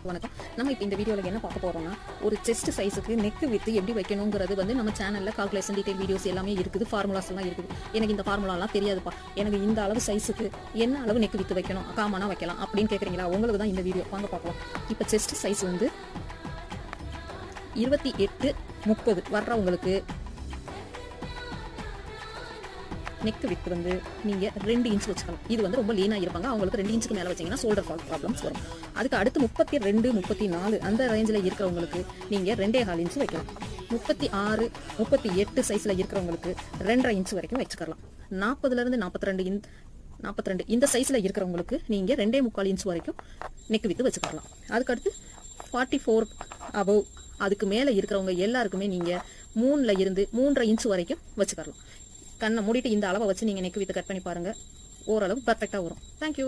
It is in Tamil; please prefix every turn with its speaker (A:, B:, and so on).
A: வணக்கம். நம்ம இப்போ இந்த வீடியோவில் என்ன பார்க்க போகிறோம்னா, ஒரு செஸ்ட் சைஸுக்கு நெக் வித்து எப்படி வைக்கணுங்கிறது வந்து நம்ம சேனலில் கால்குலேஷன் டீடைல் வீடியோஸ் எல்லாமே இருக்குது, ஃபார்முலாஸ் எல்லாம் இருக்குது. எனக்கு இந்த ஃபார்முலாலாம் தெரியாதுப்பா, எனக்கு இந்த அளவு சைஸுக்கு என்ன அளவு நெக் வித்து வைக்கணும், காமனாக வைக்கலாம் அப்படின்னு கேட்குறீங்களா? உங்களுக்கு தான் இந்த வீடியோ. வாங்க பார்க்கலாம். இப்போ செஸ்ட் சைஸ் வந்து 28-30 வர்றவங்களுக்கு நெக் வித் வந்து நீங்கள் 2 இன்ச் வச்சுக்கலாம். இது வந்து ரொம்ப லீனாக இருப்பாங்க, அவங்களுக்கு 2 இன்ச்சுக்கு மேலே வச்சிங்கன்னா ஷோல்டர் ஃபால் ப்ராப்ளம்ஸ் வரும். அதுக்கு அடுத்து 32-34 அந்த ரேஞ்சில் இருக்கிறவங்களுக்கு நீங்கள் 2.25 இன்ச் வைக்கலாம். 36-38 சைஸில் இருக்கிறவங்களுக்கு 2.5 இன்ச் வரைக்கும் வச்சுக்கலாம். 40-42 இந்த சைஸில் இருக்கிறவங்களுக்கு நீங்கள் 2.25 இன்ச் வரைக்கும் நெக் வித்து வச்சுக்கலாம். அதுக்கடுத்து 44 அபவ் அதுக்கு மேலே இருக்கிறவங்க எல்லாருக்குமே நீங்கள் 3 இருந்து 3.5 இன்ச் வரைக்கும் வச்சுக்கலாம். கண்ணை மூடிட்டு இந்த அளவை வச்சு நீங்கள் நெக் வித்து கட் பண்ணி பாருங்கள், ஓரளவு பர்ஃபெக்டாக வரும். தேங்க்யூ.